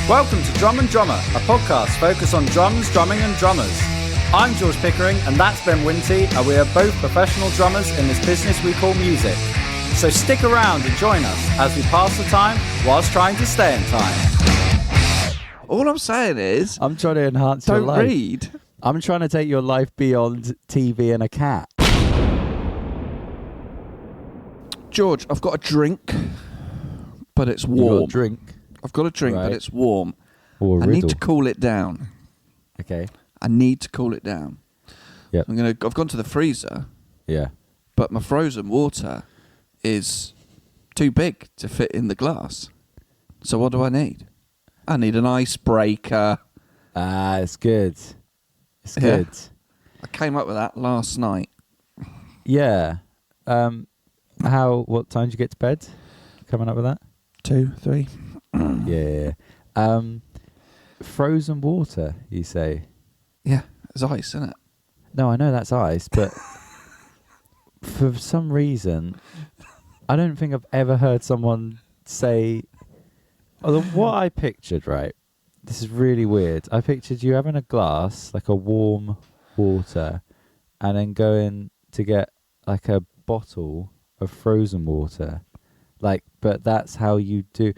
Welcome to Drum and Drummer, a podcast focused on drums, drumming and drummers. I'm George Pickering and that's Ben Winty, and we are both professional drummers in this business we call music. So stick around and join us as we pass the time whilst trying to stay in time. All I'm saying is... I'm trying to enhance your life. Don't read. I'm trying to take your life beyond TV and a cat. George, I've got a drink, but it's warm. You've got a drink? I've got a drink, right. but it's warm. Or a I riddle. need to cool it down. Okay. I need to cool it down. Yep. I've gone to the freezer, Yeah. but my frozen water is too big to fit in the glass. So what do I need? I need an icebreaker. Ah, it's good. It's Yeah. good. I came up with that last night. Yeah. What time did you get to bed? Coming up with that? 2, 3. Yeah. Frozen water, you say? Yeah, it's ice, isn't it? No, I know that's ice, but for some reason, I don't think I've ever heard someone say... Although what I pictured, right, this is really weird. I pictured you having a glass, like a warm water, and then going to get like a bottle of frozen water. But that's how you do...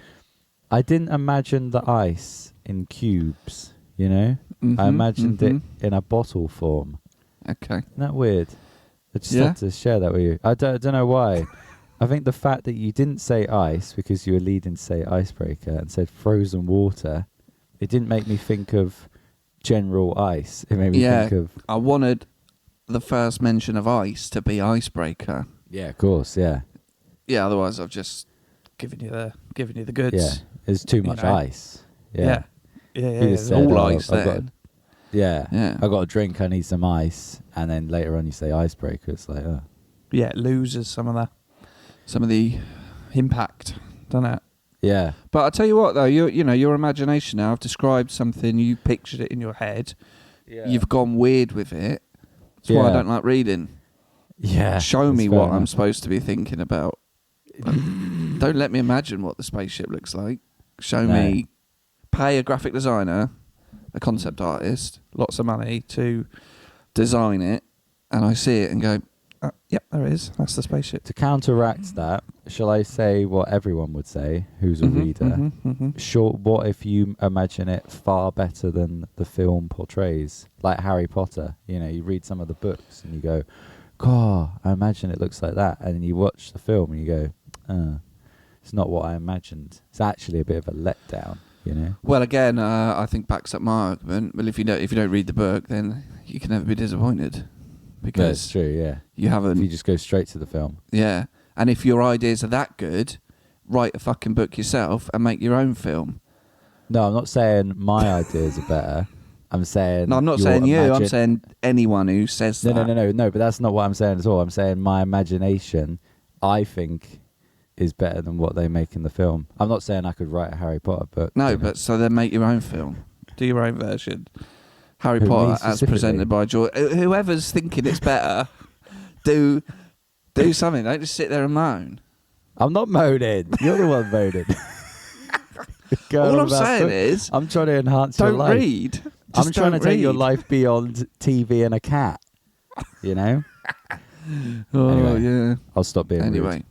I didn't imagine the ice in cubes, you know? I imagined it in a bottle form. Okay. Isn't that weird? I just had to share that with you. I don't know why. I think the fact that you didn't say ice because you were leading to say icebreaker and said frozen water, it didn't make me think of general ice. It made me think of... I wanted the first mention of ice to be icebreaker. Yeah, of course, yeah. Yeah, otherwise I've just given you the goods. Yeah, there's too much ice. Yeah. Yeah. You just It's said, all "Oh, ice I've got then. Yeah. I got a drink, I need some ice. And then later on you say icebreaker. It's like, oh. Yeah, it loses some of the impact, doesn't it? Yeah. But I tell you what though, your imagination now, I've described something, you pictured it in your head. Yeah. You've gone weird with it. That's why I don't like reading. Yeah. Show me what I'm supposed to be thinking about. Don't let me imagine what the spaceship looks like. Show me. Pay a graphic designer, a concept artist, lots of money to design it, and I see it and go, yep, there it is. That's the spaceship. To counteract that, shall I say what everyone would say who's a reader? Sure, what if you imagine it far better than the film portrays? Like Harry Potter, you read some of the books and you go, God, I imagine it looks like that. And then you watch the film and you go, it's not what I imagined. It's actually a bit of a letdown, Well, again, I think backs up my argument. Well, if you don't read the book, then you can never be disappointed. Because that's true, yeah. You haven't. If you just go straight to the film. Yeah. And if your ideas are that good, write a fucking book yourself and make your own film. No, I'm not saying my ideas are better. I'm saying... No, I'm not saying you. I'm saying anyone who says that. No, but that's not what I'm saying at all. I'm saying my imagination, I think, is better than what they make in the film. I'm not saying I could write a Harry Potter book. No, but so then make your own film. Do your own version. Harry Potter as presented by George. Whoever's thinking it's better, do something. Don't just sit there and moan. I'm not moaning. You're the one moaning. All I'm saying is... I'm trying to enhance your life. Don't read. I'm trying to take your life beyond TV and a cat. Oh, anyway, yeah. I'll stop being rude.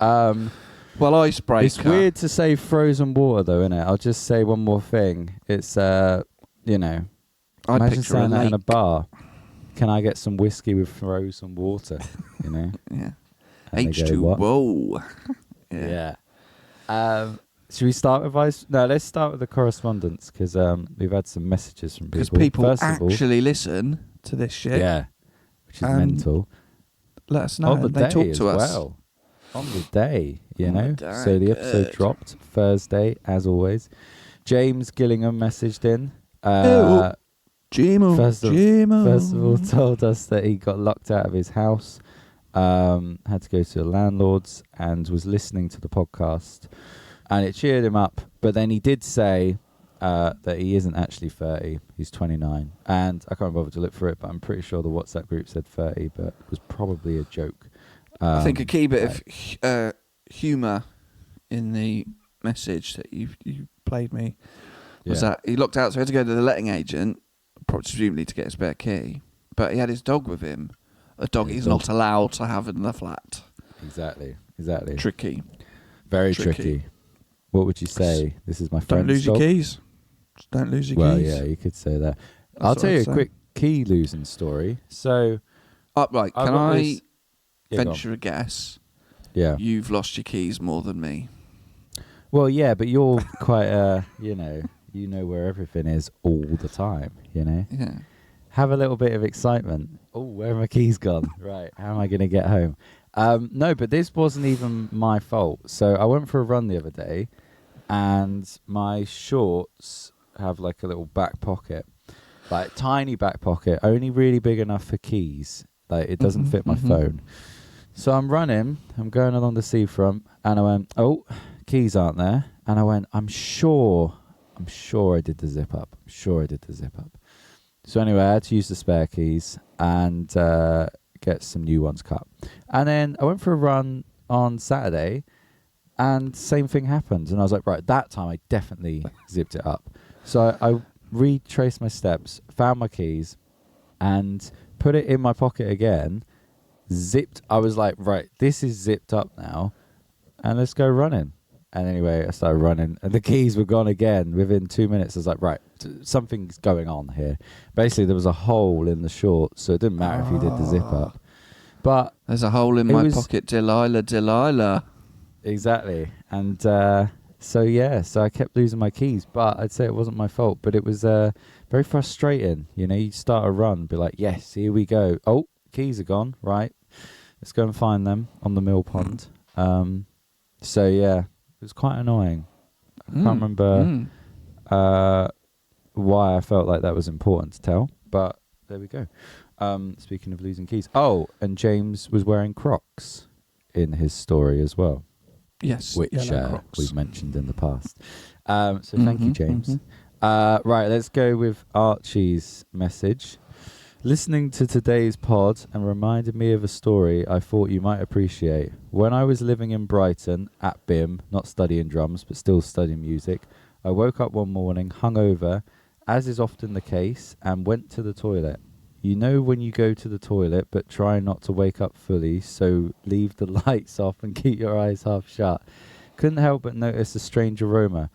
Well, icebreaker. It's weird to say frozen water, though, isn't it? I'll just say one more thing. It's, imagine saying that in a bar. Can I get some whiskey with frozen water? Yeah. And H2O. Yeah. Should we start with let's start with the correspondence, because we've had some messages from people. Because people First of all, actually listen to this shit. Yeah, which is mental. Let us know. On the they day talk as to us. well. On the day, The day, so the episode dropped Thursday, as always. James Gillingham messaged in. First of all, told us that he got locked out of his house, had to go to the landlord's, and was listening to the podcast. And it cheered him up. But then he did say that he isn't actually 30. He's 29. And I can't bother to look for it, but I'm pretty sure the WhatsApp group said 30, but it was probably a joke. I think a key bit of humour in the message that you played me was that he locked out, so he had to go to the letting agent, presumably to get a spare key. But he had his dog with him. A dog he's not allowed to have in the flat. Exactly. Tricky. Very tricky. What would you say? This is my friend's Don't lose your dog? keys. Just don't lose your Well, keys. yeah, you could say that. That's I'll tell you I'd a say. quick key losing story. So, Right, I've can got I this- Yeah, go on. venture a guess? Yeah. You've lost your keys more than me. Well, yeah, but you're quite, you know where everything is all the time, Yeah. Have a little bit of excitement. Oh, where are my keys gone? Right, how am I going to get home? No, but this wasn't even my fault. So I went for a run the other day, and my shorts have like a little back pocket, like tiny back pocket, only really big enough for keys. Like it doesn't fit my phone. So I'm running, I'm going along the seafront, and I went, oh, keys aren't there. And I went, I'm sure I did the zip up. So anyway, I had to use the spare keys and get some new ones cut. And then I went for a run on Saturday, and same thing happened. And I was like, right, that time I definitely zipped it up. So I retraced my steps, found my keys, and put it in my pocket again. Zipped. I was like, right, this is zipped up now, and let's go running. And anyway, I started running, and the keys were gone again within 2 minutes. I was like, right, something's going on here. Basically, there was a hole in the shorts, so it didn't matter if you did the zip up. But there's a hole in my pocket, Delilah. Exactly. And so I kept losing my keys, but I'd say it wasn't my fault. But it was very frustrating. You start a run, be like, yes, here we go. Oh, keys are gone. Right. Let's go and find them on the mill pond. So, yeah. It was quite annoying. I can't remember why I felt like that was important to tell, but there we go. Speaking of losing keys. Oh, and James was wearing Crocs in his story as well. Yes, which Crocs. we've mentioned in the past. So thank you, James. Right, let's go with Archie's message. Listening to today's pod and reminded me of a story I thought you might appreciate. When I was living in Brighton at BIM, not studying drums, but still studying music, I woke up one morning hungover, as is often the case, and went to the toilet. You know when you go to the toilet, but try not to wake up fully, so leave the lights off and keep your eyes half shut. Couldn't help but notice a strange aroma.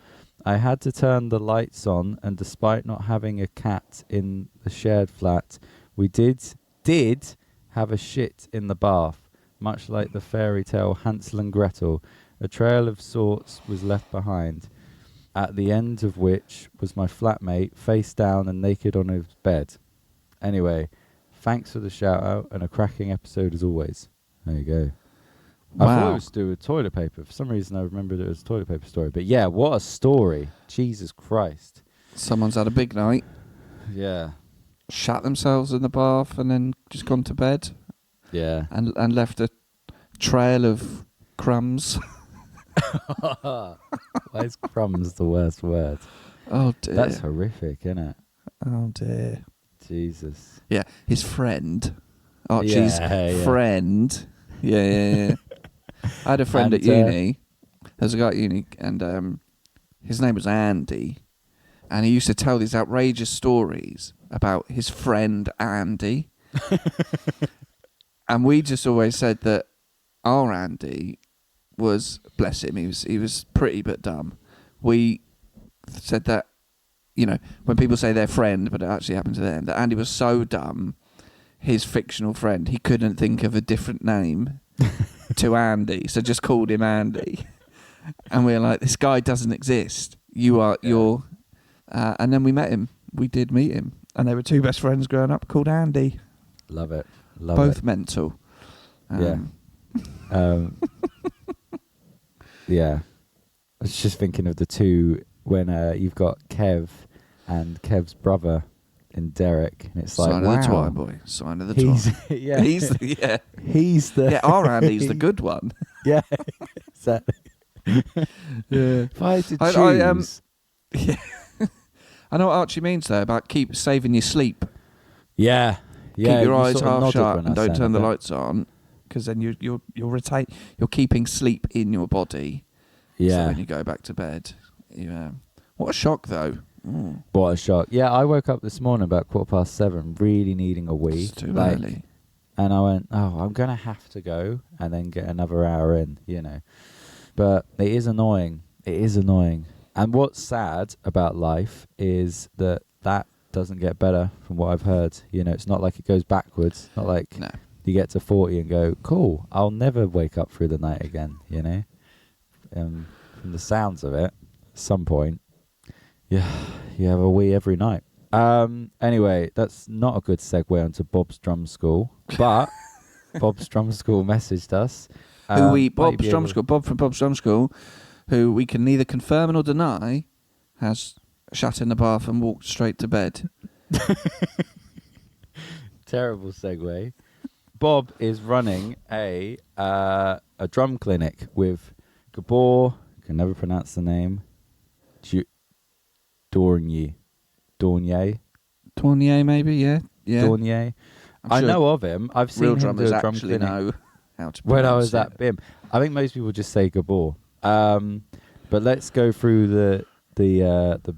I had to turn the lights on, and despite not having a cat in the shared flat, we did have a shit in the bath, much like the fairy tale Hansel and Gretel. A trail of sorts was left behind, at the end of which was my flatmate, face down and naked on his bed. Anyway, thanks for the shout out and a cracking episode as always. There you go. Wow. I thought it was to do with toilet paper. For some reason I remembered it was a toilet paper story. But yeah, what a story. Jesus Christ. Someone's had a big night, Yeah. shat themselves in the bath, and then just gone to bed Yeah. and left a trail of crumbs. Why is crumbs the worst word? Oh dear. That's horrific, isn't it? Oh dear. Jesus. Yeah, his friend, Archie's Yeah. friend. Yeah. I had a friend And, at uni. There's a guy at uni, and his name was Andy, and he used to tell these outrageous stories about his friend Andy. And we just always said that our Andy was, bless him, he was pretty but dumb. We said that, when people say their friend, but it actually happened to them, that Andy was so dumb, his fictional friend, he couldn't think of a different name to Andy, so just called him Andy. And we were like, this guy doesn't exist. You're... and then we met him. We did meet him. And they were two best friends growing up called Andy. Love it. Both mental. Yeah. Yeah. I was just thinking of the two when you've got Kev and Kev's brother in Derek, and it's Sign like, of the wow. Twine boy. Sign of the He's Twine. yeah. He's the, He's the yeah, our Andy's the good one. Yeah. Exactly. Yeah. If I had to I choose. Yeah. I know what Archie means though about keep saving your sleep. Yeah. Keep Yeah. your you eyes sort of half nodded shut when and I don't said turn the it. lights on, because then you're keeping sleep in your body. So Yeah. when you go back to bed, what a shock though. What a shock. Yeah, I woke up this morning about 7:15, really needing a wee. It's too early. And I went, I'm going to have to go and then get another hour in, you know. But it is annoying. It is annoying. And what's sad about life is that doesn't get better from what I've heard. You know, it's not like it goes backwards. Not like you get to 40 and go, cool, I'll never wake up through the night again, you know. From the sounds of it, at some point, yeah, you have a wee every night. Anyway, that's not a good segue onto Bob's Drum School, but Bob's Drum School messaged us. Bob from Bob's Drum School, who we can neither confirm nor deny, has shat in the bath and walked straight to bed. Terrible segue. Bob is running a drum clinic with Gabor, can never pronounce the name, Dornier maybe, yeah. Dornier. I know of him. I've seen him do a drum clinic. Know how to when I was pronounce at BIM. I think most people just say Gabor. But let's go through the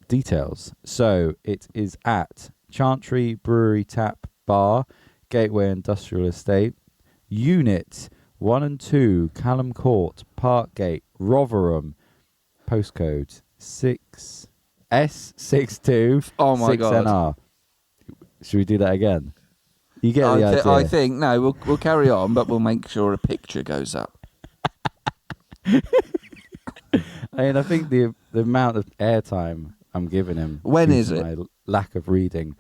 details. So it is at Chantry Brewery Tap Bar, Gateway Industrial Estate, Unit 1 and 2, Callum Court, Parkgate, Rotherham, postcode 6S62. Oh my 6NR. God. Should we do that again? You get the idea. I think, no, we'll carry on, but we'll make sure a picture goes up. I think the amount of airtime I'm giving him. When is it? My lack of reading.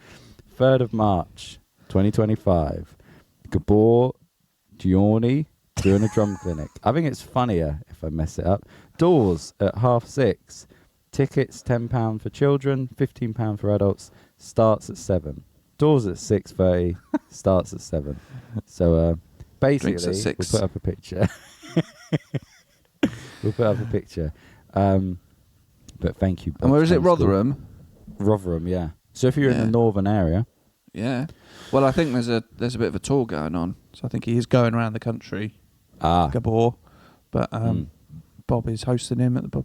3rd of March, 2025. Gabor Giorni doing a drum clinic. I think it's funnier if I mess it up. Doors at 6:30. Tickets £10 for children, £15 for adults. Starts at 7. Doors at 6:30. Starts at 7. So basically, Drinks at 6. we'll put up a picture. But thank you. And where is it? Drum School. Rotherham? Rotherham, yeah. So if you're in the northern area. Yeah. Well, I think there's a bit of a tour going on. So I think he is going around the country. Gabor. But Bob is hosting him at the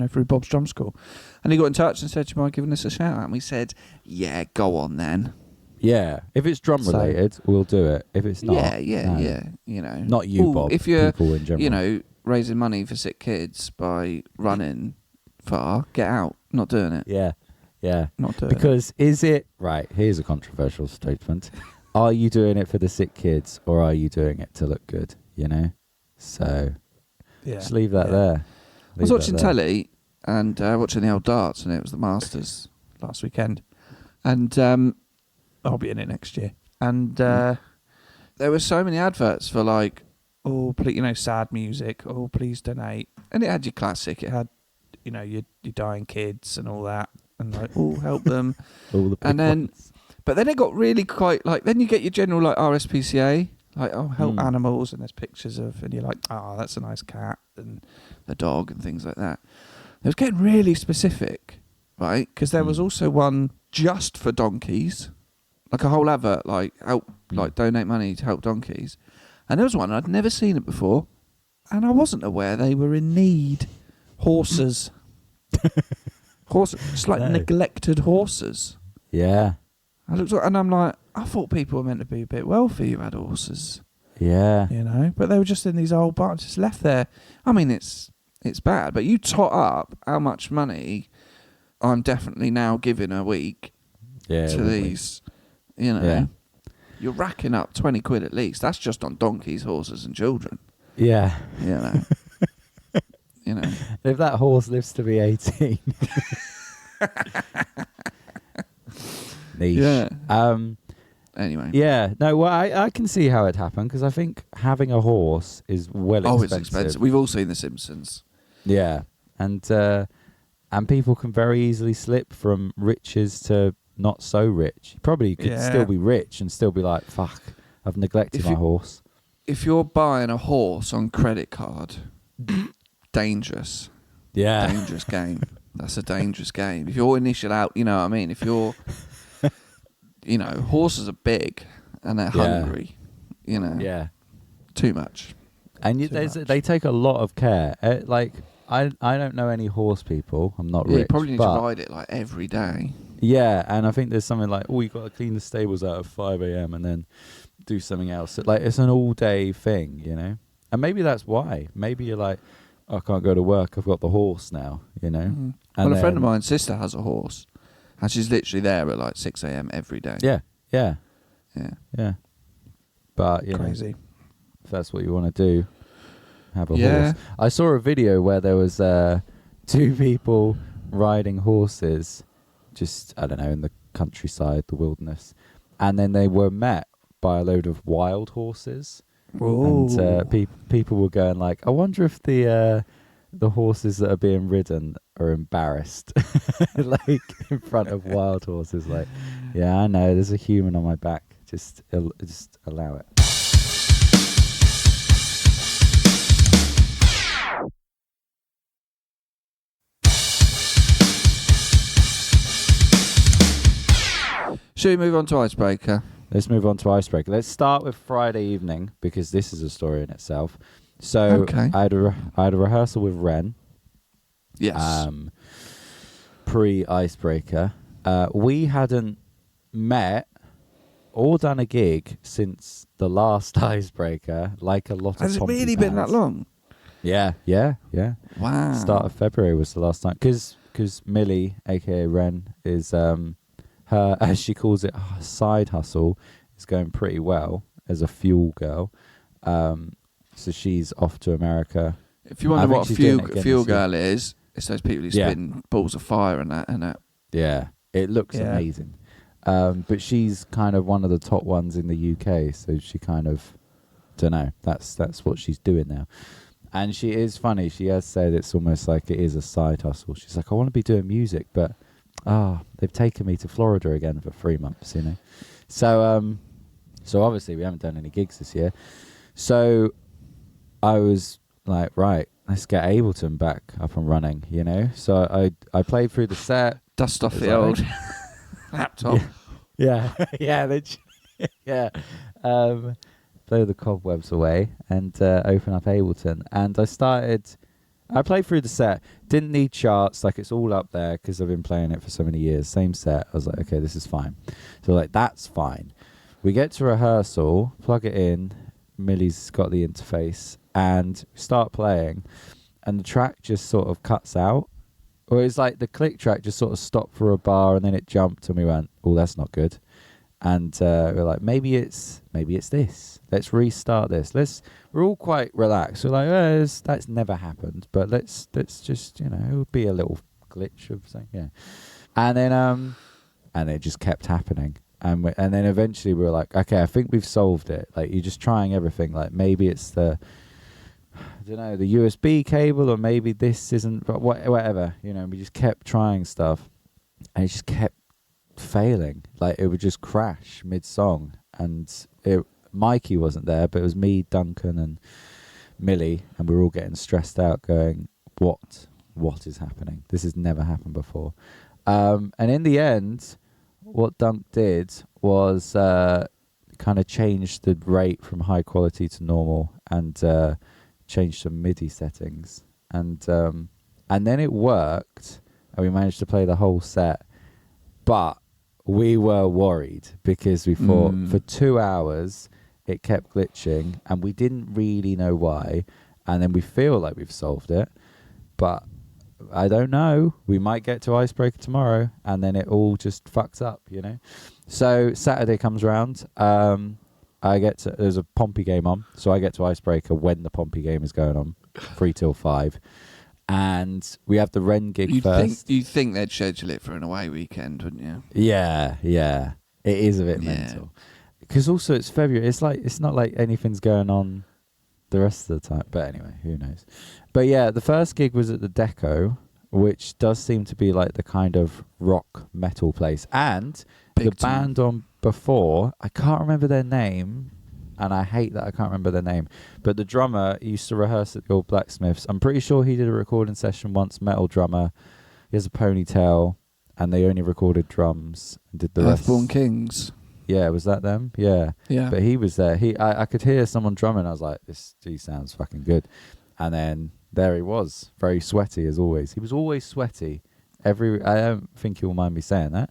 through Bob's Drum School. And he got in touch and said, do you mind giving us a shout out? And we said, yeah, go on then. Yeah. If it's drum related, we'll do it. If it's not. Yeah. You know. Not you, Bob. If you're, people in general. Raising money for sick kids by running far, get out. Not doing it. Yeah. Not doing it. Because is it... Right, here's a controversial statement. Are you doing it for the sick kids or are you doing it to look good, you know? So, just leave that there. I was watching telly and watching the old darts, and it was the Masters last weekend. And I'll be in it next year. And there were so many adverts for sad music. Oh, please donate. And it had your classic. It had, your dying kids and all that. And help them. All the big ones. But then it got really quite then you get your general RSPCA. Help animals, and there's pictures of, and you're like, that's a nice cat and a dog and things like that. It was getting really specific, right? Because there was also one just for donkeys, like a whole advert, donate money to help donkeys. And there was one, I'd never seen it before, and I wasn't aware they were in need. Horses. Horses, neglected horses. Yeah. I looked and I'm like, I thought people were meant to be a bit wealthy who had horses. Yeah. But they were just in these old barns, just left there. I mean, it's bad, but you tot up how much money I'm definitely now giving a week to these, Yeah. You're racking up 20 quid at least. That's just on donkeys, horses and children. Yeah. If that horse lives to be 18. Niche. Yeah. Anyway. Yeah. No, well, I can see how it happened because I think having a horse is expensive. Oh, it's expensive. We've all seen The Simpsons. Yeah. And people can very easily slip from riches to not so rich. You probably could still be rich and still be like, fuck, I've neglected my horse. If you're buying a horse on credit card, dangerous. Yeah. Dangerous game. That's a dangerous game. If you're initial out, you know what I mean? If you're, horses are big and they're hungry, Yeah. Too much. And they take a lot of care. I don't know any horse people. I'm not Yeah, rich. you probably need to but ride it like every day. yeah, and I think there's something like, oh, you got to clean the stables out at 5 a.m. and then do something else. Like, it's an all-day thing, you know? And maybe that's why. Maybe you're like, oh, I can't go to work. I've got the horse now, you know? Mm. And Well, a friend of mine's sister has a horse. And she's literally there at like 6 a.m. every day. Yeah. But, you Crazy. know, if that's what you want to do, have a Yeah. horse. I saw a video where there was 2 people riding horses just, I don't know, in the countryside, the wilderness. And then they were met by a load of wild horses. Whoa. And people were going like, I wonder if the horses that are being ridden are embarrassed, like in front of wild horses. Like, yeah, I know, there's a human on my back. Just allow it. Should we move on to Icebreaker? Let's move on to Icebreaker. Let's start with Friday evening because this is a story in itself. So Okay. I had a rehearsal with Ren. Yes. Pre-Icebreaker. We hadn't met or done a gig since the last Icebreaker, like a lot of Has it Pompey really been that bands. long? Yeah. Wow. Start of February was the last time. Because Millie, a.k.a. Ren, is her, as she calls it, her side hustle is going pretty well as a fuel girl. So she's off to America. If you wonder think what she's a doing it again fuel this year. girl is, it's those people who Yeah. spin balls of fire and that. Yeah, it looks Yeah. amazing. But she's kind of one of the top ones in the UK, so she kind of, don't know, that's what she's doing now. And she is funny. She has said it's almost like it is a side hustle. She's like, I want to be doing music, but they've taken me to Florida again for 3 months, you know. So obviously we haven't done any gigs this year. So I was like, right, let's get Ableton back up and running, you know. So I played through the set. Dust off Is the that old right? laptop. Yeah, yeah. Blow the cobwebs away and open up Ableton. And I played through the set. Didn't need charts, like it's all up there because I've been playing it for so many years. Same set. I was like, okay, this is fine. So like, that's fine. We get to rehearsal, plug it in. Millie's got the interface and start playing. And the track just sort of cuts out. Or it's like the click track just sort of stopped for a bar and then it jumped and we went, oh, that's not good. And we're like, maybe it's this. Let's restart this. We're all quite relaxed. We're like, that's never happened, but let's just, you know, it would be a little glitch of something, yeah. And then and it just kept happening. And then eventually we were like, okay, I think we've solved it. Like, you're just trying everything. Like, maybe it's the USB cable, or maybe this isn't, but whatever, you know. We just kept trying stuff, and it just kept failing. Like, it would just crash mid-song, and Mikey wasn't there, but it was me, Duncan, and Millie, and we were all getting stressed out, going, what is happening? This has never happened before. And in the end, what Dunk did was kind of change the rate from high quality to normal, and change some MIDI settings, and then it worked, and we managed to play the whole set. But we were worried because we thought for 2 hours it kept glitching, and we didn't really know why. And then we feel like we've solved it, but I don't know. We might get to Icebreaker tomorrow, and then it all just fucks up, you know. So Saturday comes round. There's a Pompey game on, so I get to Icebreaker when the Pompey game is going on, 3 till 5, and we have the Ren gig first. You'd think they'd schedule it for an away weekend, wouldn't you? Yeah, it is a bit mental. Because also it's February. It's not like anything's going on the rest of the time. But anyway, who knows? But yeah, the first gig was at the Deco, which does seem to be like the kind of rock metal place, and Big the band on before, I can't remember their name, and I hate that I can't remember their name, but the drummer used to rehearse at the old Blacksmiths. I'm pretty sure he did a recording session once, metal drummer. He has a ponytail, and they only recorded drums and did the rest. Earthborn Kings. Yeah, was that them? Yeah. Yeah. But he was there. I could hear someone drumming. I was like, he sounds fucking good. And then there he was, very sweaty as always. He was always sweaty. I don't think he'll mind me saying that.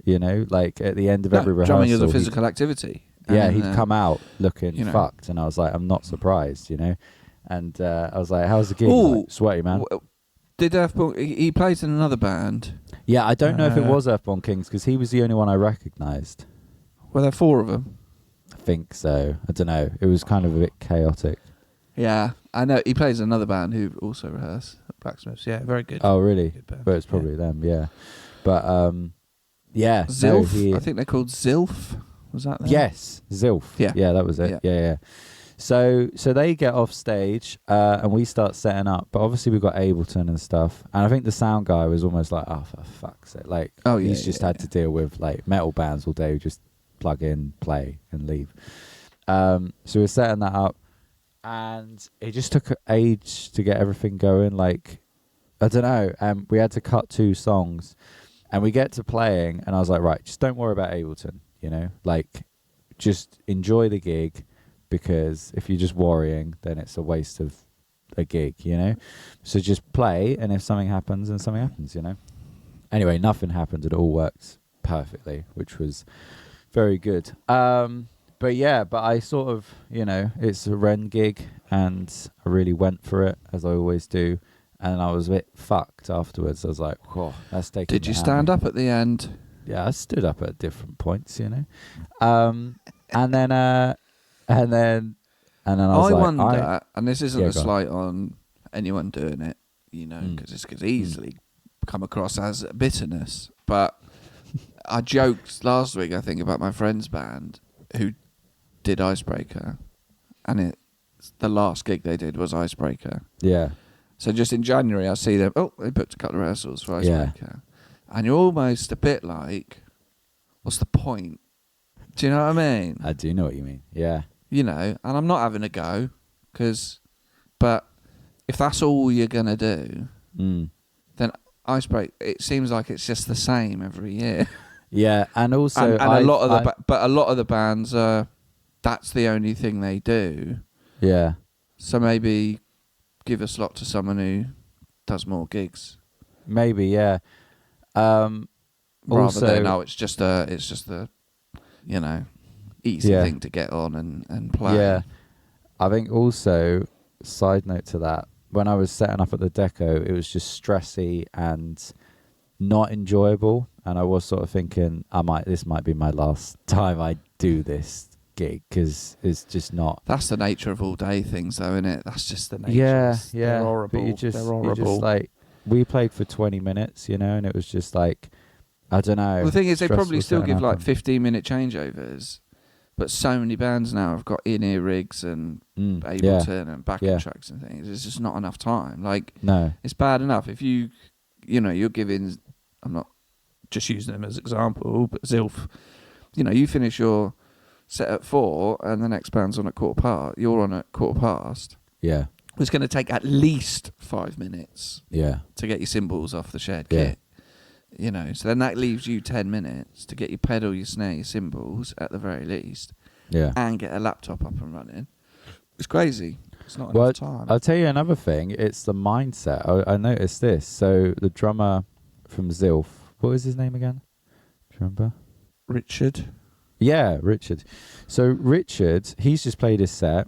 You know, like at the end of every rehearsal. Drumming is a physical activity. Yeah, he'd come out looking you know. fucked, and I was like, I'm not surprised, you know. And I was like, how's the gig? Ooh, Like, sweaty, man. Did Earthborn... He plays in another band. Yeah, I don't know if it was Earthborn Kings, because he was the only one I recognised. Were there 4 of them? I think so. I don't know. It was kind of a bit chaotic. Yeah, I know. He plays in another band who also rehearse at Blacksmiths. Yeah, very good. Oh, really? Good band. But it's probably them, yeah. But, yeah. Zilf? No, I think they're called Zilf. Was that them? Yes, Zilf. Yeah. Yeah, that was it. Yeah. So they get off stage and we start setting up. But obviously we've got Ableton and stuff. And I think the sound guy was almost like, oh, for fuck's sake. Like, he's just had to deal with like metal bands all day who just plug in, play and leave. So we're setting that up. And it just took age to get everything going. Like, I don't know. We had to cut 2 songs. And we get to playing. And I was like, right, just don't worry about Ableton. You know, like, just enjoy the gig, because if you're just worrying, then it's a waste of a gig, you know? So just play, and if something happens, then something happens, you know? Anyway, nothing happened. It all worked perfectly, which was very good. But yeah, but I sort of, you know, it's a Ren gig, and I really went for it, as I always do. And I was a bit fucked afterwards. I was like, whoa, that's taking Did you stand up at the end? Yeah, I stood up at different points, you know. And then I was like, wonder, and this isn't Yeah, a go on. slight on anyone doing it, you know, because this could easily come across as bitterness. But I joked last week, I think, about my friend's band who did Icebreaker, and the last gig they did was Icebreaker. Yeah. So just in January, I see them. Oh, they booked a couple of rehearsals for Icebreaker, and you're almost a bit like, what's the point? Do you know what I mean? I do know what you mean. Yeah. You know, and I'm not having a go, but if that's all you're gonna do, then Icebreaker, it seems like it's just the same every year. Yeah, and also, and a lot of but a lot of the bands that's the only thing they do. Yeah. So maybe give a slot to someone who does more gigs. Maybe, yeah. Rather also, than it's just a you know, easy thing to get on and play. Yeah. I think also, side note to that, when I was setting up at the Deco, it was just stressy and not enjoyable, and I was sort of thinking this might be my last time I do this gig, because it's just not. That's the nature of all day things, though, isn't it? That's just the nature. Yeah. They're horrible. But They're horrible. you just like, we played for 20 minutes, you know, and it was just like, I don't know. Well, the thing is, they probably still give like up 15-minute changeovers, but so many bands now have got in-ear rigs and Ableton and backing tracks and things. It's just not enough time. Like, no, it's bad enough if you know, you're giving. I'm not just using them as example, but Zilf, you know, you finish your set at 4 and the next band's on at 4:15. You're on at 4:15. Yeah. It's going to take at least 5 minutes. Yeah. To get your cymbals off the shared Yeah. kit. You know, so then that leaves you 10 minutes to get your pedal, your snare, your cymbals at the very least. Yeah. And get a laptop up and running. It's crazy. It's not enough time. I'll tell you another thing. It's the mindset. I noticed this. So the drummer from Zilf, what was his name again? Do you remember? Richard. Yeah, Richard. So Richard, he's just played his set.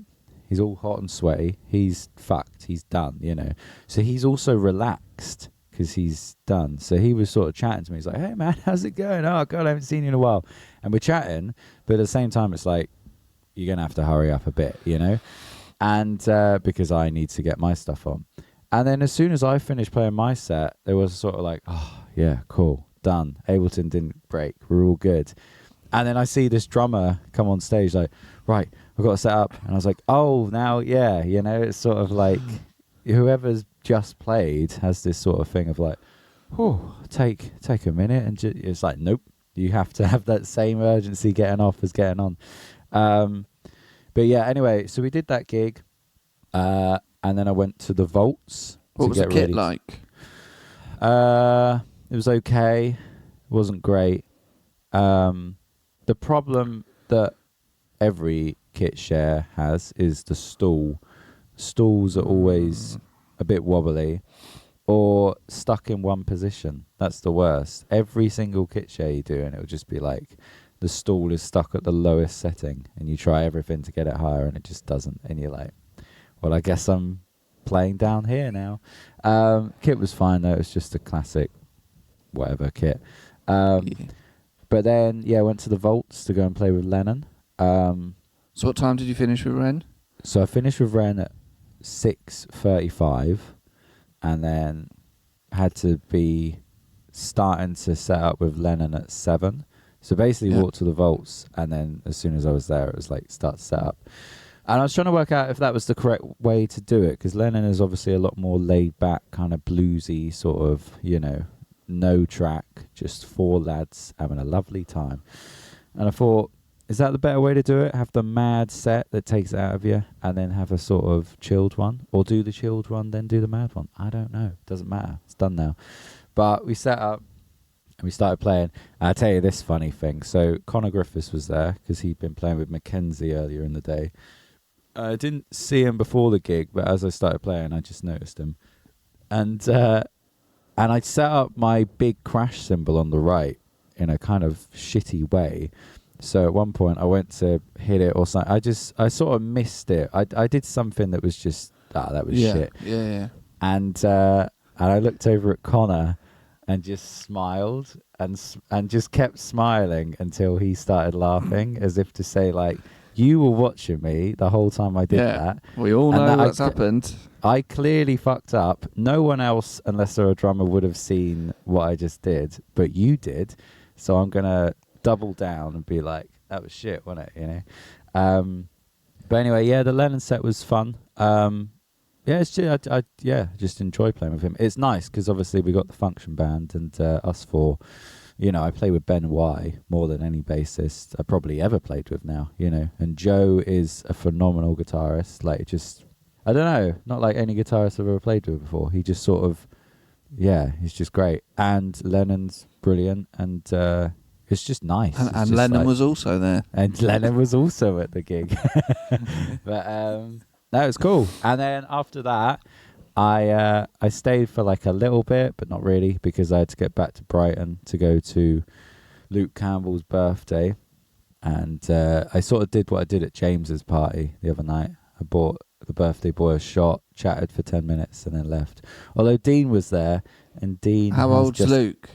He's all hot and sweaty. He's fucked. He's done, you know. So he's also relaxed because he's done. So he was sort of chatting to me. He's like, hey, man, how's it going? Oh, God, I haven't seen you in a while. And we're chatting. But at the same time, it's like, you're going to have to hurry up a bit, you know. And because I need to get my stuff on. And then as soon as I finished playing my set, there was sort of like, oh, yeah, cool, done. Ableton didn't break. We're all good. And then I see this drummer come on stage like, right, I've got to set up. And I was like, oh, now, yeah, you know, it's sort of like whoever's just played has this sort of thing of like, oh, take a minute. And it's like, nope, you have to have that same urgency getting off as getting on. But yeah, anyway, so we did that gig. And then I went to the Vaults. What was the kit like? It was okay. It wasn't great. The problem that every kit share has is the stall. Stalls are always a bit wobbly, or stuck in one position. That's the worst. Every single kit share you do, and it'll just be like the stall is stuck at the lowest setting, and you try everything to get it higher, and it just doesn't. And you're like, well, I guess I'm playing down here now. Kit was fine though. It was just a classic whatever kit. But then, I went to the Vaults to go and play with Lennon. So what time did you finish with Ren? So I finished with Ren at 6:35, and then had to be starting to set up with Lennon at 7. So basically walked to the Vaults, and then as soon as I was there, it was like start to set up. And I was trying to work out if that was the correct way to do it, because Lennon is obviously a lot more laid back, kind of bluesy, sort of, no track, just 4 lads having a lovely time. And I thought, is that the better way to do it? Have the mad set that takes it out of you, and then have a sort of chilled one? Or do the chilled one, then do the mad one? I don't know. Doesn't matter. It's done now. But we set up, and we started playing. And I'll tell you this funny thing. So Conor Griffiths was there, because he'd been playing with Mackenzie earlier in the day. I didn't see him before the gig, but as I started playing, I just noticed him. And I set up my big crash cymbal on the right in a kind of shitty way. So at one point I went to hit it or something. I sort of missed it. I did something that was just, that was shit. Yeah. And I looked over at Connor and just smiled and just kept smiling until he started laughing, as if to say, like, you were watching me the whole time I did that. We all know what's happened. I clearly fucked up. No one else, unless they're a drummer, would have seen what I just did, but you did. So I'm going to double down and be like, that was shit, wasn't it? But anyway, the Lennon set was fun. It's just, I just enjoy playing with him. It's nice because obviously we got the function band and us four. I play with Ben Y more than any bassist I probably ever played with now, and Joe is a phenomenal guitarist. Like, just, I don't know, not like any guitarist I've ever played with before. He just sort of, he's just great. And Lennon's brilliant, and it's just nice. And Lennon was also there. And Lennon was also at the gig. But no, it was cool. And then after that, I stayed for like a little bit, but not really, because I had to get back to Brighton to go to Luke Campbell's birthday. And I sort of did what I did at James's party the other night. I bought the birthday boy a shot, chatted for 10 minutes, and then left. Although Dean was there, and Dean... How old's Luke?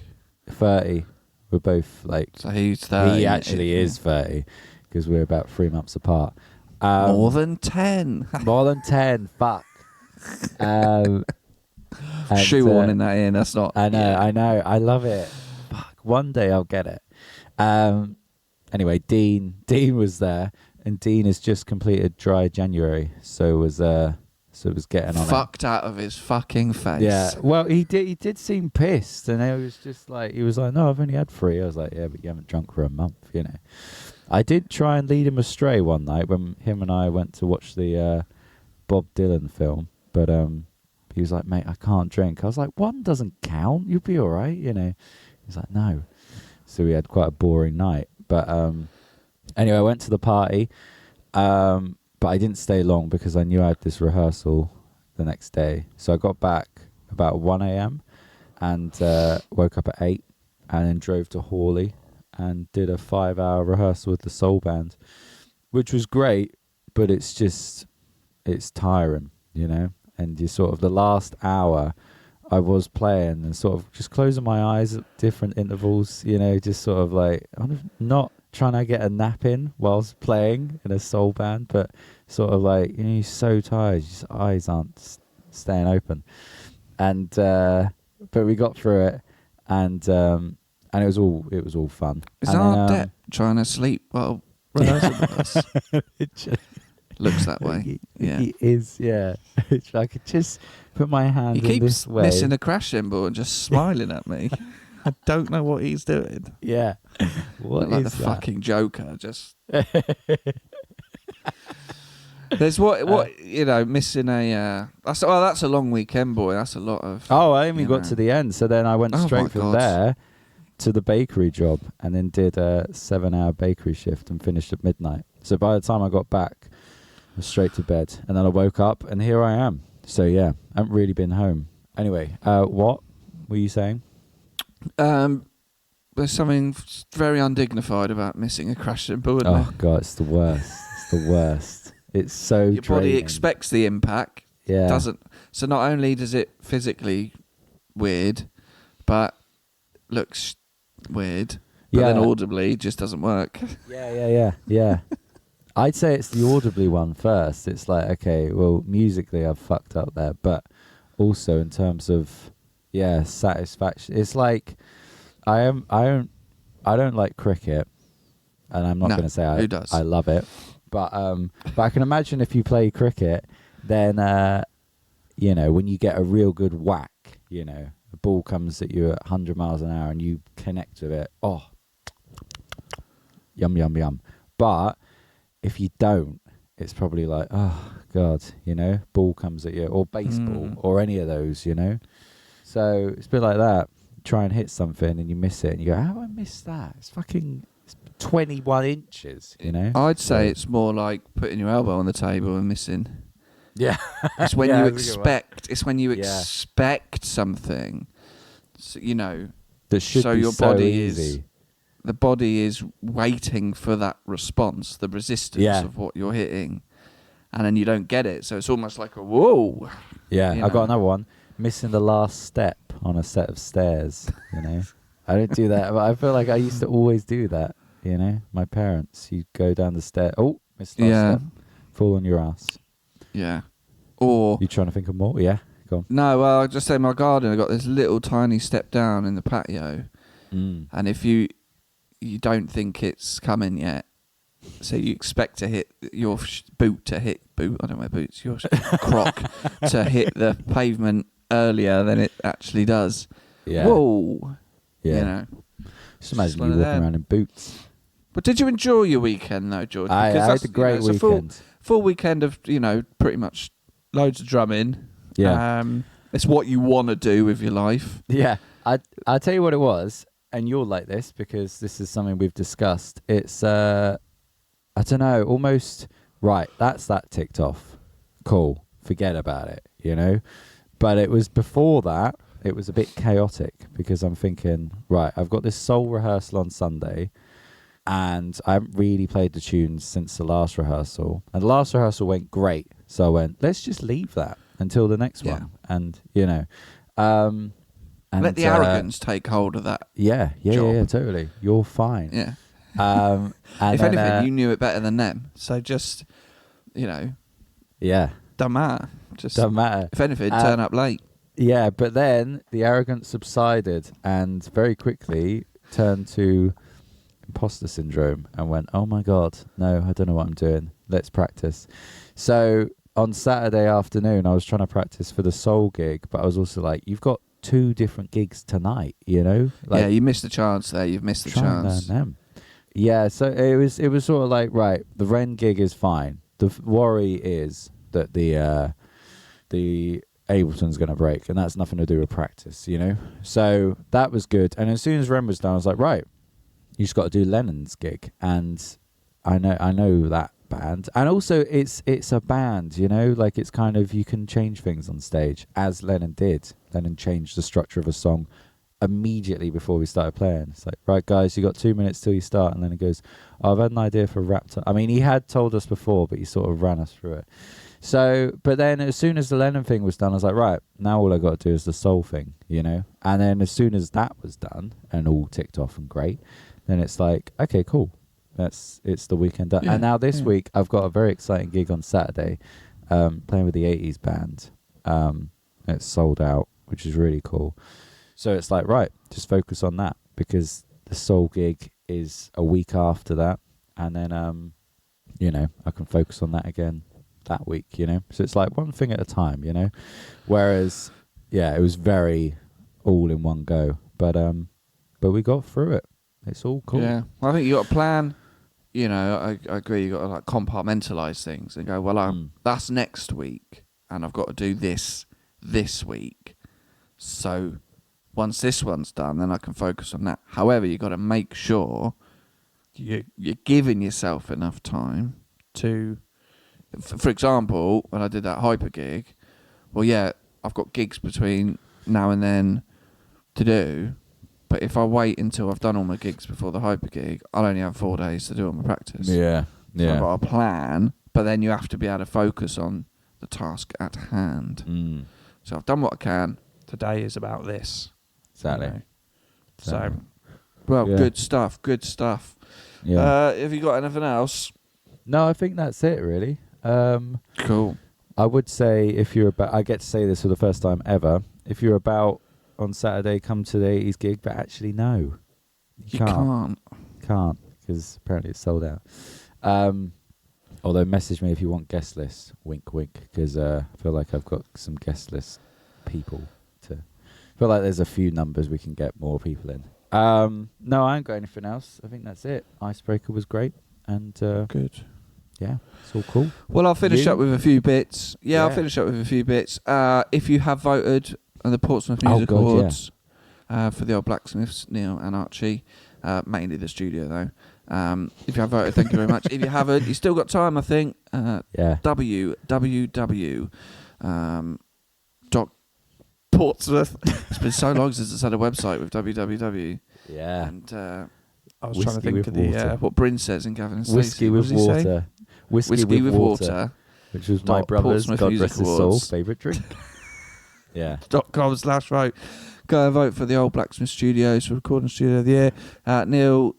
30. We're both like... So he's 30. He actually is 30, because we're about 3 months apart. More than 10. More than 10, fuck. Shoehorning that in, that's not... I know, I love it. Fuck, one day I'll get it. Anyway, Dean was there, and Dean has just completed dry January, so was getting on fucked out of his fucking face. Yeah, well, he did seem pissed, and he was like, no, I've only had 3. I was like, yeah, but you haven't drunk for a month, I did try and lead him astray one night when him and I went to watch the Bob Dylan film. But he was like, mate, I can't drink. I was like, 1 doesn't count. You'll be all right, He's like, no. So we had quite a boring night. But anyway, I went to the party. But I didn't stay long because I knew I had this rehearsal the next day. So I got back about 1 a.m. and woke up at 8 and then drove to Hawley and did a 5-hour rehearsal with the soul band, which was great, but it's tiring, And you sort of, the last hour I was playing and sort of just closing my eyes at different intervals, just sort of like, I'm not trying to get a nap in whilst playing in a soul band, but sort of like, you're so tired, your eyes aren't staying open. And, but we got through it, and it was all fun. Is Ardette trying to sleep while rehearsing with us? Looks that way. He is, yeah. I could just put my hand in this way. He keeps missing a crash cymbal and just smiling at me. I don't know what he's doing. Yeah. What like is the that? fucking Joker, just... There's missing a... that's a long weekend, boy. That's a lot of... Oh, I only got to the end, so then I went straight from there to the bakery job, and then did a 7-hour bakery shift and finished at midnight. So by the time I got back, I was straight to bed, and then I woke up, and here I am. So yeah, I haven't really been home. Anyway, what were you saying? There's something very undignified about missing a crash cymbal, isn't Oh there? god, it's the worst. It's the worst. It's so Your body draining. expects the impact. Yeah. Doesn't. So not only does it physically weird, but looks weird. But then audibly just doesn't work. Yeah. I'd say it's the audibly one first. It's like, okay, well, musically I've fucked up there, but also in terms of satisfaction. It's like I don't like cricket, and I'm not going to say who does? I love it, but I can imagine if you play cricket, then when you get a real good whack, the ball comes at you at 100 miles an hour and you connect with it. Oh, yum yum yum. But if you don't, it's probably like, oh god, ball comes at you, or baseball, or any of those, So it's a bit like that. Try and hit something and you miss it, and you go, how do I miss that? It's 21 inches, I'd say it's more like putting your elbow on the table and missing. Yeah. It's when you expect. It's when you expect something. So, that should be your so body easy. The body is waiting for that response, the resistance of what you're hitting, and then you don't get it. So it's almost like a whoa. Yeah, I got another one. Missing the last step on a set of stairs. I don't do that, but I feel like I used to always do that. My parents, you go down the stair. Oh, missed the last step. Fall on your ass. Yeah. Or you trying to think of more? Yeah, go on. No, well, I just say my garden. I got this little tiny step down in the patio, and if you don't think it's coming yet, so you expect to hit your boot. I don't wear boots. Your croc to hit the pavement earlier than it actually does. Yeah. Whoa. Yeah. Just imagine you walking around in boots. But did you enjoy your weekend though, George? I had a great weekend. Full weekend of pretty much loads of drumming. Yeah. It's what you want to do with your life. Yeah. I'll tell you what it was, and you'll like this because this is something we've discussed. It's I don't know, almost right. That's that ticked off. Cool. Forget about it. But it was before that. It was a bit chaotic because I'm thinking, right, I've got this soul rehearsal on Sunday, and I haven't really played the tunes since the last rehearsal. And the last rehearsal went great, so I went, let's just leave that until the next one. And and let the arrogance take hold of that. Yeah, totally. You're fine. Yeah. And if anything, you knew it better than them. So just, yeah, don't matter. Just doesn't matter. If anything, turn up late. Yeah, but then the arrogance subsided and very quickly turned to imposter syndrome and went, oh my God, no, I don't know what I'm doing. Let's practice. So on Saturday afternoon, I was trying to practice for the soul gig, but I was also like, you've got 2 different gigs tonight, Like, yeah, you missed the chance there. You've missed the chance. Yeah, so it was sort of like, right, the Ren gig is fine. The worry is that the Ableton's going to break, and that's nothing to do with practice, So that was good. And as soon as Ren was done, I was like, right, you just got to do Lennon's gig. And I know that band. And also it's a band, like it's kind of, you can change things on stage, as Lennon did. Lennon changed the structure of a song immediately before we started playing. It's like, right, guys, you got 2 minutes till you start. And then it goes, I've had an idea for a rap. I mean, he had told us before, but he sort of ran us through it. So, but then as soon as the Lennon thing was done, I was like, right, now all I got to do is the soul thing, And then as soon as that was done and all ticked off and great, then it's like, okay, cool. It's the weekend done. Yeah, and now this week, I've got a very exciting gig on Saturday, playing with the 80s band. It's sold out, which is really cool. So it's like, right, just focus on that, because the soul gig is a week after that. And then, I can focus on that again that week, So it's like one thing at a time, Whereas, it was very all in one go. But we got through it. It's all cool. Yeah. Well, I think you got a plan. I agree. You got to like compartmentalize things and go, well, that's next week, and I've got to do this week. So once this one's done, then I can focus on that. However, you got to make sure you're giving yourself enough time to. For example, when I did that hyper gig, well, yeah, I've got gigs between now and then to do, but if I wait until I've done all my gigs before the hyper gig, I'll only have 4 days to do all my practice. Yeah. So I've got a plan, but then you have to be able to focus on the task at hand. So I've done what I can. Today is about this. Exactly. You know. So, well, good stuff. Good stuff. Yeah. Have you got anything else? No, I think that's it, really. Cool. I would say if you're about, I get to say this for the first time ever, if you're about on Saturday, come to the 80s gig, but actually, no. You can't. Can't, because apparently it's sold out. Although message me if you want guest lists, wink wink, because I feel like I've got some guest list people to, I feel like there's a few numbers we can get more people in. No, I ain't got anything else. I think that's it. Icebreaker was great, and Good. yeah, it's all cool. Well, I'll finish up with a few bits. Yeah, I'll Yeah. finish up with a few bits. If you have voted on the Portsmouth Music God, Awards for the old blacksmiths, Neil and Archie, mainly the studio though. If you have voted, thank you very much. If you haven't, you still got time, I think. www. Portsmouth. It's been so long since it's had a website with www. Yeah. And I was Whiskey trying to think with of the water. what Bryn says in Gavin and Stacey. Whiskey What with does he say? water. Whiskey with water. Which was my Dot brother's, Portsmouth God Music rest his soul, Awards. favourite drink. Yeah. .com/vote. Go and vote for the old Blacksmith Studios for Recording Studio of the Year. Neil,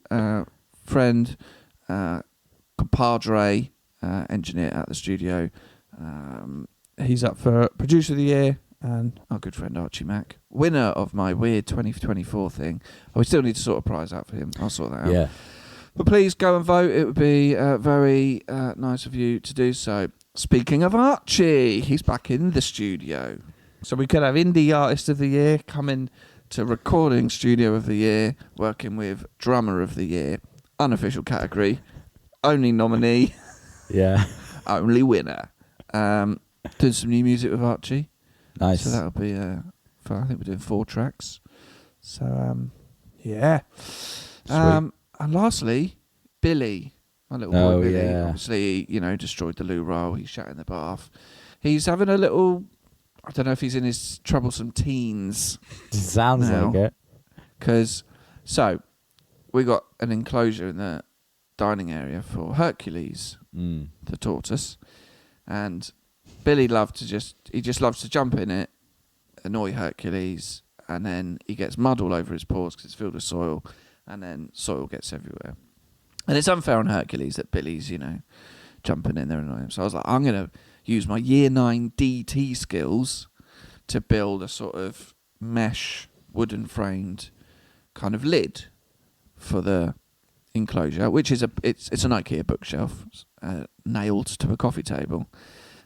friend, compadre, engineer at the studio. He's up for Producer of the Year. And our good friend Archie Mack, winner of my weird 2024 thing. We still need to sort a prize out for him. I'll sort that out. Yeah. But please go and vote. It would be very nice of you to do so. Speaking of Archie, he's back in the studio. So we could have Indie Artist of the Year coming to Recording Studio of the Year, working with Drummer of the Year. Unofficial category. Only nominee. Yeah. Only winner. Doing some new music with Archie. Nice. So that'll be I think we're doing 4 tracks. So yeah. And lastly, Billy, my little boy Billy. Yeah. Obviously, destroyed the loo roll. He shat in the bath. He's having a little. I don't know if he's in his troublesome teens. Sounds now. like it. Because we got an enclosure in the dining area for Hercules, the tortoise, and Billy just loves to jump in it, annoy Hercules, and then he gets mud all over his paws because it's filled with soil, and then soil gets everywhere. And it's unfair on Hercules that Billy's, jumping in there and annoying him. So I was like, I'm going to use my Year 9 DT skills to build a sort of mesh, wooden framed kind of lid for the enclosure, which is it's an IKEA bookshelf nailed to a coffee table.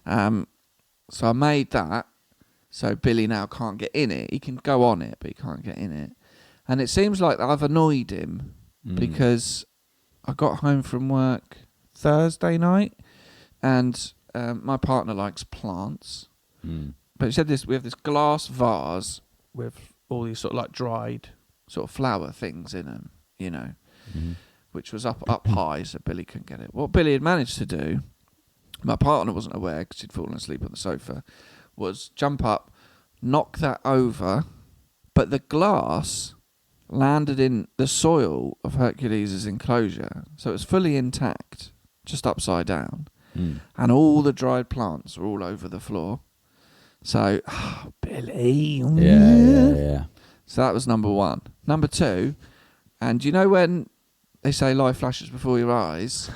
So I made that, so Billy now can't get in it. He can go on it, but he can't get in it. And it seems like I've annoyed him because I got home from work Thursday night, and my partner likes plants. But he said we have this glass vase with all these sort of like dried sort of flower things in them, which was up high, so Billy couldn't get it. What Billy had managed to do, my partner wasn't aware because she'd fallen asleep on the sofa, was jump up, knock that over, but the glass landed in the soil of Hercules' enclosure, so it was fully intact, just upside down, and all the dried plants were all over the floor. So, Billy. Yeah. So that was number 1. Number 2, and when they say life flashes before your eyes,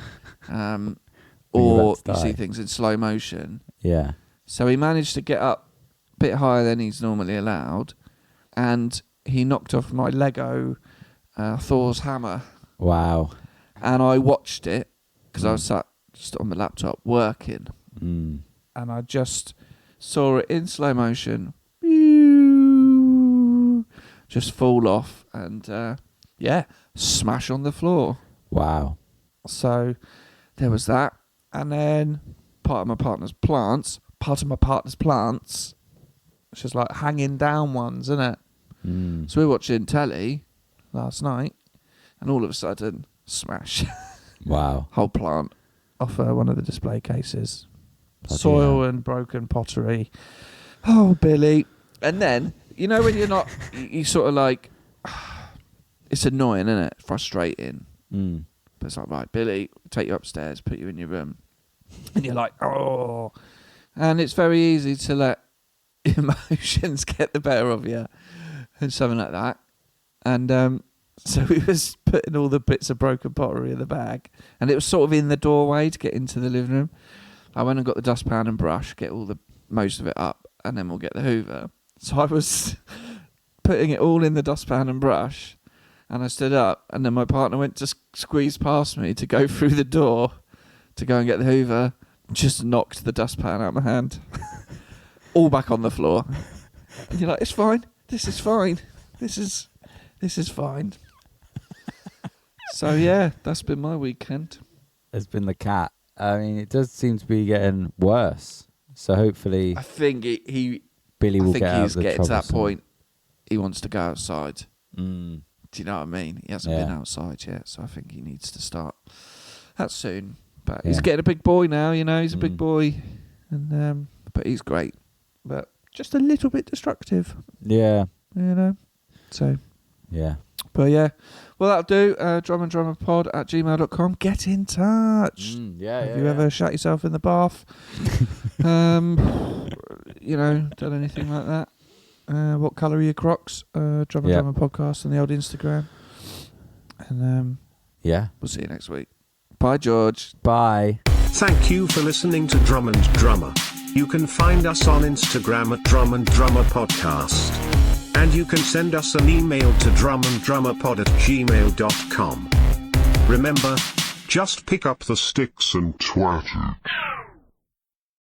or you see things in slow motion. Yeah. So he managed to get up a bit higher than he's normally allowed, and he knocked off my Lego Thor's hammer. Wow. And I watched it because I was sat just on my laptop working, and I just saw it in slow motion, just fall off and smash on the floor. Wow. So there was that. And then part of my partner's plants, it's just like hanging down ones, isn't it? So we were watching telly last night, and all of a sudden, smash. Wow. Whole plant off one of the display cases. Bloody Soil hell. and broken pottery. Oh, Billy. And then, you know when you're not, you sort of like, it's annoying, isn't it? Frustrating. Mm. But it's like, right, Billy, take you upstairs, put you in your room. And you're like, oh. And it's very easy to let emotions get the better of you and something like that. And so we was putting all the bits of broken pottery in the bag, and it was sort of in the doorway to get into the living room. I went and got the dustpan and brush, get all the most of it up, and then we'll get the hoover. So I was putting it all in the dustpan and brush, and I stood up, and then my partner went to squeeze past me to go through the door to go and get the hoover, just knocked the dustpan out of my hand. All back on the floor. And you're like, it's fine. This is fine. This is fine. So yeah, that's been my weekend. It's been the cat. I mean, it does seem to be getting worse. So hopefully, I think Billy will get out of he's the getting to that troublesome. point. He wants to go outside. Mm. Do you know what I mean? He hasn't been outside yet, so I think he needs to start that soon. But he's getting a big boy now, you know. He's a big boy, and but he's great. But just a little bit destructive. Yeah. You know. So. Yeah. But yeah. Well, that'll do. drummandrummerpod@gmail.com. Get in touch. Have you ever shut yourself in the bath? You know, done anything like that? What colour are your Crocs? Drum and Drummer Podcast on the old Instagram. And we'll see you next week. Bye, George. Bye. Thank you for listening to Drum and Drummer. You can find us on Instagram at Drum and Drummer Podcast. And you can send us an email to drumanddrummerpod@gmail.com. Remember, just pick up the sticks and twat it.